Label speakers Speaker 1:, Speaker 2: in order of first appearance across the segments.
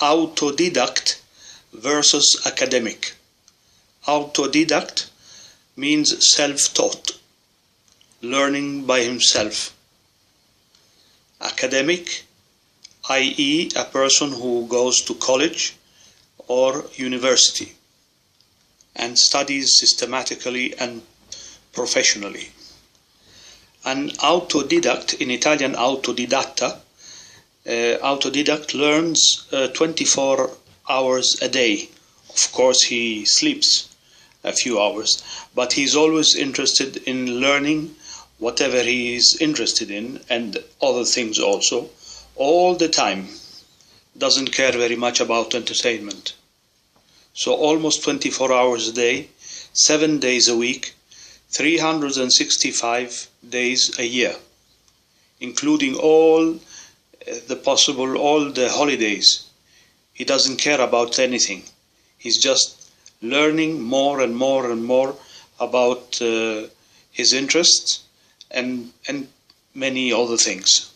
Speaker 1: autodidact versus academic. Autodidact means self-taught, learning by himself. Academic, i.e., a person who goes to college or university and studies systematically and professionally. An autodidact, in Italian autodidatta, autodidact learns 24 hours a day. Of course, he sleeps a few hours, but he's always interested in learning whatever he is interested in, and other things also, all the time. Doesn't care very much about entertainment. So almost 24 hours a day, 7 days a week, 365 days a year, including all the holidays. He doesn't care about anything. He's just learning more and more and more about his interests and many other things.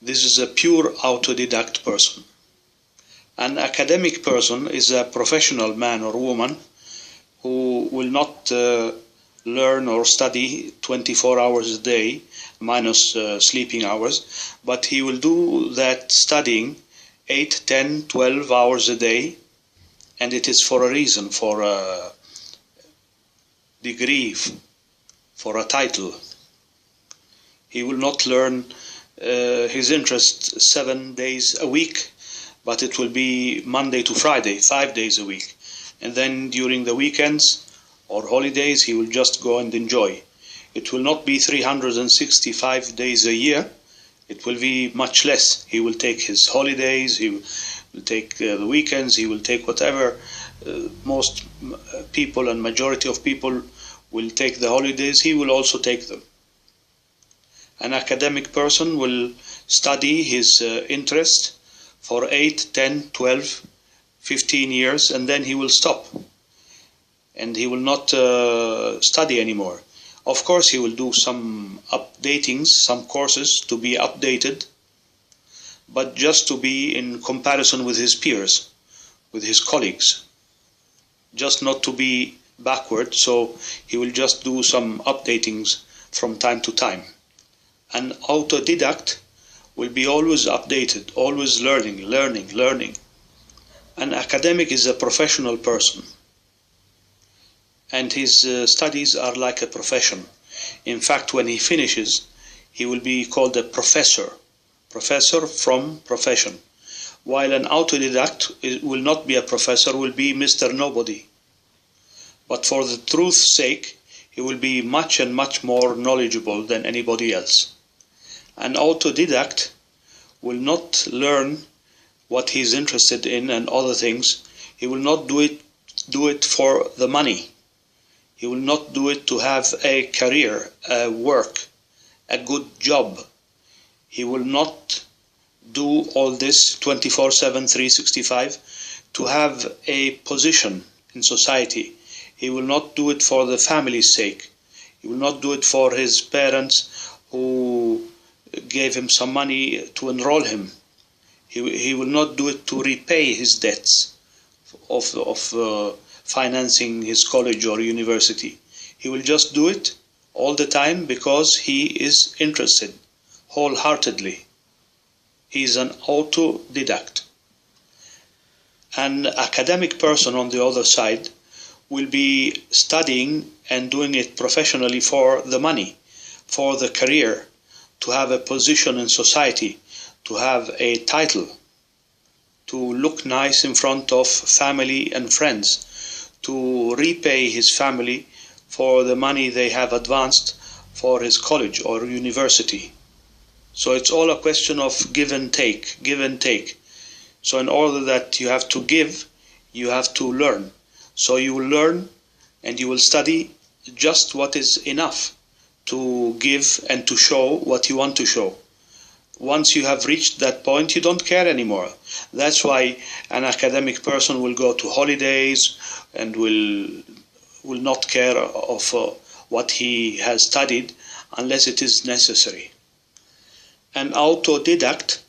Speaker 1: This is a pure autodidact person. An academic person is a professional man or woman who will not learn or study 24 hours a day, minus sleeping hours, but he will do that studying 8, 10, 12 hours a day, and it is for a reason, for a degree, for a title. He will not learn his interest 7 days a week, but it will be Monday to Friday, 5 days a week. And then during the weekends or holidays, he will just go and enjoy. It will not be 365 days a year. It will be much less. He will take his holidays, he will take the weekends, he will take whatever. Most people and majority of people will take the holidays. He will also take them. An academic person will study his interest for 8, 10, 12, 15 years, and then he will stop. And he will not study anymore. Of course, he will do some updatings, some courses to be updated, but just to be in comparison with his peers, with his colleagues. Just not to be backward, so he will just do some updatings from time to time. An autodidact will be always updated, always learning. An academic is a professional person, and his studies are like a profession. In fact, when he finishes, he will be called a professor from profession, while an autodidact will not be a professor, will be Mr. Nobody. But for the truth's sake, he will be much and much more knowledgeable than anybody else. An autodidact will not learn what he's interested in and other things. He will not do it for the money. He will not do it to have a career, a work, a good job. He will not do all this 24/7, 365 to have a position in society. He will not do it for the family's sake. He will not do it for his parents who gave him some money to enroll him. He will not do it to repay his debts of financing his college or university. He will just do it all the time because he is interested wholeheartedly. He is an autodidact. An academic person, on the other side, will be studying and doing it professionally for the money, for the career, to have a position in society, to have a title, to look nice in front of family and friends, to repay his family for the money they have advanced for his college or university. So it's all a question of give and take, give and take. So in order that you have to give, you have to learn. So you will learn and you will study just what is enough to give and to show what you want to show. Once you have reached that point, you don't care anymore. That's why an academic person will go to holidays and will not care of what he has studied unless it is necessary. An autodidact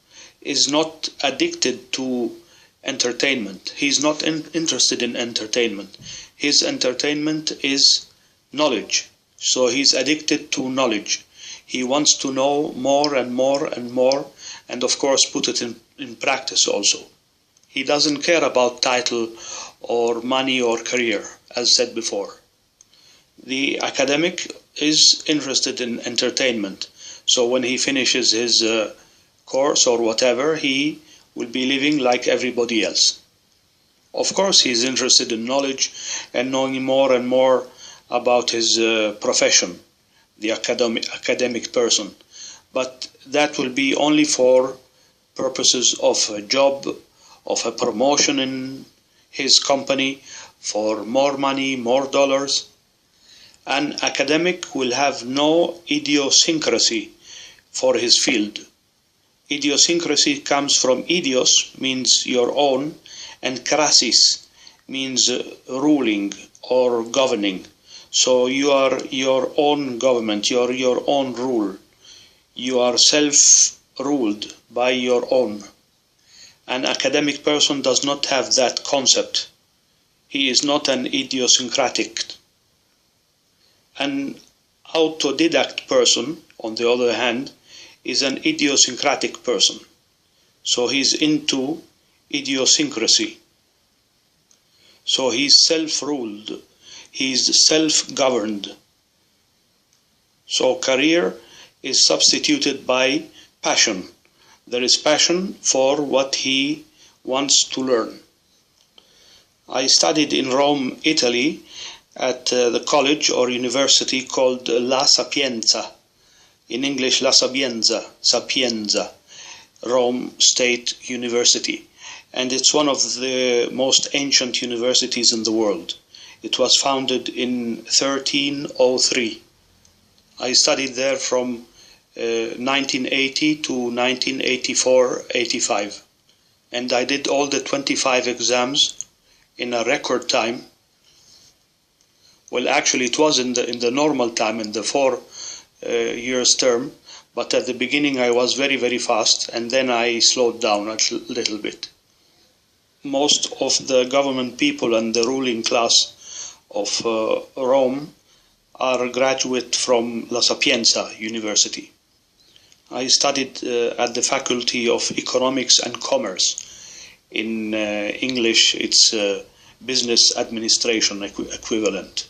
Speaker 1: is not addicted to entertainment. He's not interested in entertainment. His entertainment is knowledge. So he's addicted to knowledge. He wants to know more and more and more, and of course put it in practice also. He doesn't care about title or money or career, as said before. The academic is interested in entertainment. So when he finishes his course or whatever, he will be living like everybody else. Of course, he's interested in knowledge and knowing more and more about his profession, the academic person. But that will be only for purposes of a job, of a promotion in his company, for more money, more dollars. An academic will have no idiosyncrasy for his field. Idiosyncrasy comes from idios, means your own, and krasis means ruling or governing. So you are your own government, you are your own rule. You are self-ruled by your own. An academic person does not have that concept. He is not an idiosyncratic. An autodidact person, on the other hand, is an idiosyncratic person. So he's into idiosyncrasy. So he's self-ruled. He's self-governed. So career is substituted by passion. There is passion for what he wants to learn. I studied in Rome, Italy, at the college or university called La Sapienza. In English, La Sapienza, Rome State University. And it's one of the most ancient universities in the world. It was founded in 1303. I studied there from 1980 to 1984-85. And I did all the 25 exams in a record time. Well, actually, it was in the normal time, in the 4 years term, but at the beginning I was very, very fast, and then I slowed down a little bit. Most of the government people and the ruling class of Rome are graduate from La Sapienza University. I studied at the Faculty of Economics and Commerce. In English, it's Business Administration equivalent.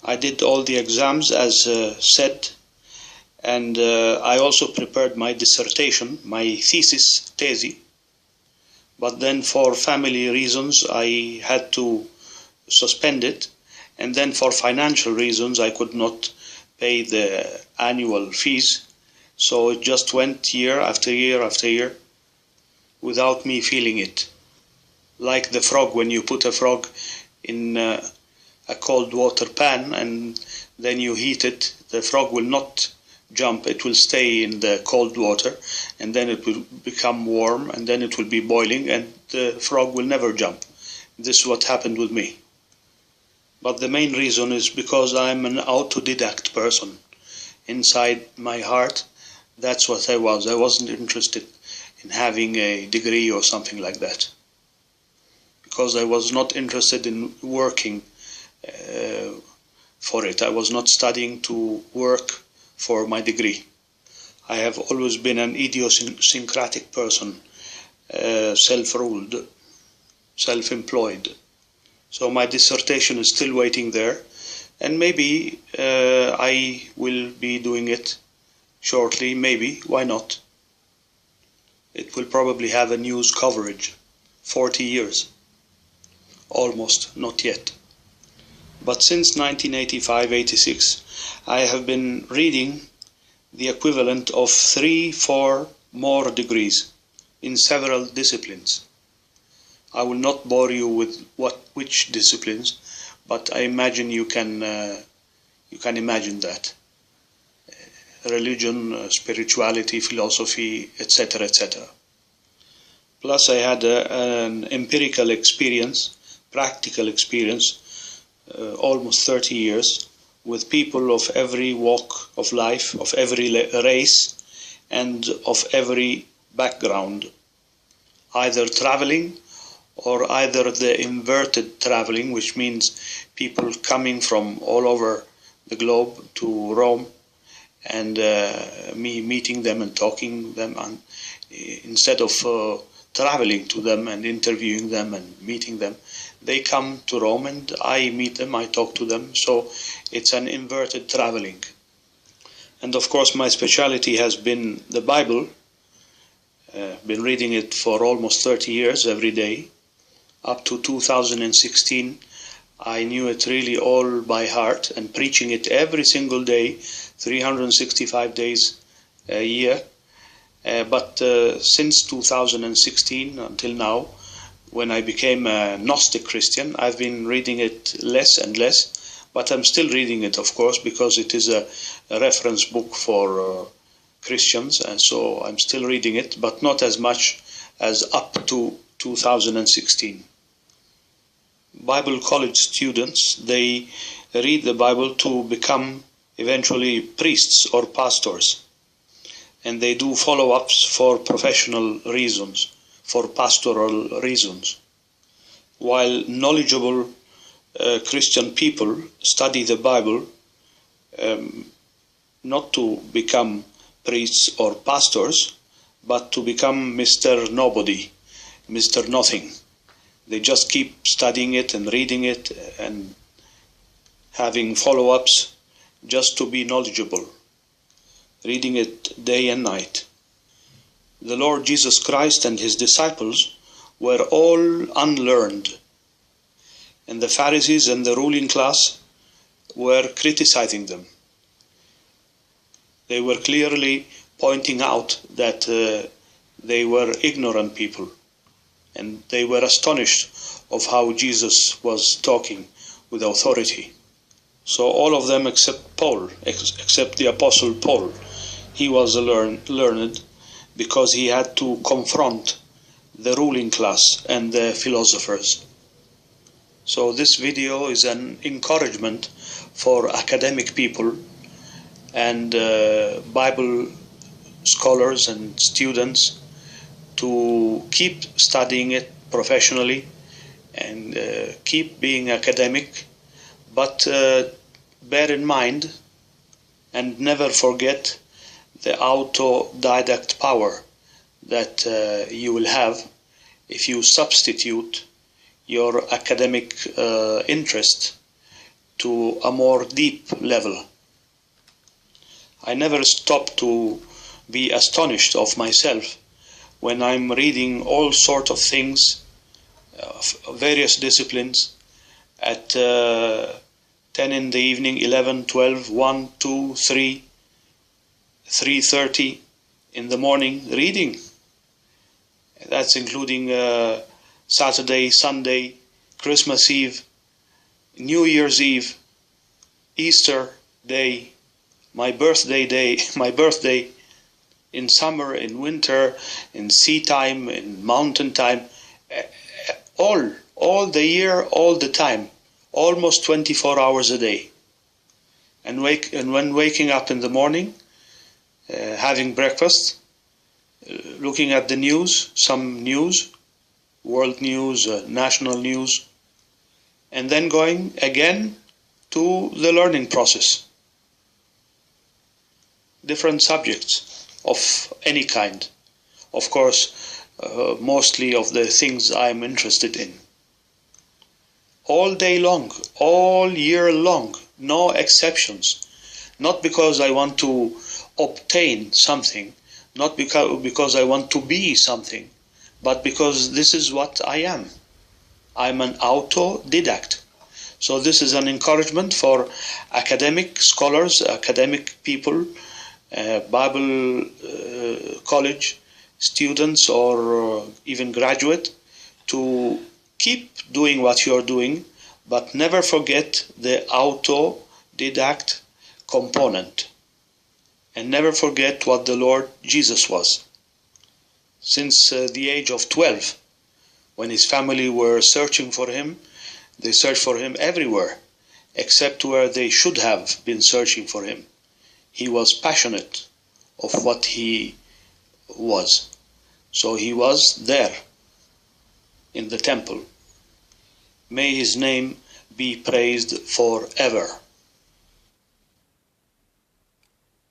Speaker 1: I did all the exams as said, and I also prepared my dissertation, my thesis, but then for family reasons I had to suspend it, and then for financial reasons I could not pay the annual fees, so it just went year after year after year without me feeling it. Like the frog, when you put a frog in a cold water pan and then you heat it, the frog will not jump, it will stay in the cold water, and then it will become warm, and then it will be boiling, and the frog will never jump. This is what happened with me. But the main reason is because I'm an autodidact person. Inside my heart, that's what I was. I wasn't interested in having a degree or something like that, because I was not interested in working for it. I was not studying to work for my degree. I have always been an idiosyncratic person, self-ruled, self-employed. So my dissertation is still waiting there, and maybe I will be doing it shortly, maybe, why not? It will probably have a news coverage, 40 years, almost, not yet. But since 1985-86, I have been reading the equivalent of 3-4 more degrees in several disciplines. I will not bore you with which disciplines, but I imagine you can imagine that. Religion, spirituality, philosophy, etc., etc. Plus I had an empirical experience, practical experience, almost 30 years, with people of every walk of life, of every race, and of every background. either traveling or either the inverted traveling, which means people coming from all over the globe to Rome, and me meeting them and talking them, and instead of traveling to them and interviewing them and meeting them, they come to Rome and I meet them, I talk to them. So it's an inverted traveling. And of course my specialty has been the Bible. Been reading it for almost 30 years every day. Up to 2016 I knew it really all by heart, and preaching it every single day, 365 days a year. But since 2016 until now, when I became a Gnostic Christian, I've been reading it less and less, but I'm still reading it, of course, because it is a reference book for Christians, and so I'm still reading it, but not as much as up to 2016. Bible college students, they read the Bible to become eventually priests or pastors, and they do follow-ups for professional reasons, for pastoral reasons, while knowledgeable Christian people study the Bible not to become priests or pastors, but to become Mr. Nobody, Mr. Nothing. They just keep studying it and reading it and having follow-ups just to be knowledgeable, reading it day and night. The Lord Jesus Christ and his disciples were all unlearned, and the Pharisees and the ruling class were criticizing them. They were clearly pointing out that they were ignorant people, and they were astonished of how Jesus was talking with authority. So all of them except Paul, except the Apostle Paul, he was learned because he had to confront the ruling class and the philosophers. So this video is an encouragement for academic people and Bible scholars and students to keep studying it professionally and keep being academic, but bear in mind and never forget the autodidact power that you will have if you substitute your academic interest to a more deep level. I never stop to be astonished of myself when I'm reading all sorts of things, various disciplines, at 10 in the evening, 11, 12, 1, 2, 3, 3:30 in the morning reading. That's including Saturday, Sunday, Christmas Eve, New Year's Eve, Easter Day, my birthday, in summer, in winter, in sea time, in mountain time, all the year, all the time, almost 24 hours a day. And when waking up in the morning, having breakfast, looking at the news, some news, world news, national news, and then going again to the learning process. Different subjects of any kind. Of course, mostly of the things I'm interested in. All day long, all year long, no exceptions. Not because I want to obtain something, not because I want to be something, but because this is what I am. I'm an autodidact. So this is an encouragement for academic scholars, academic people, Bible college students, or even graduate, to keep doing what you're doing, but never forget the autodidact component, and never forget what the Lord Jesus was. Since the age of 12, when his family were searching for him, they searched for him everywhere, except where they should have been searching for him. He was passionate of what he was. So he was there in the temple. May his name be praised forever.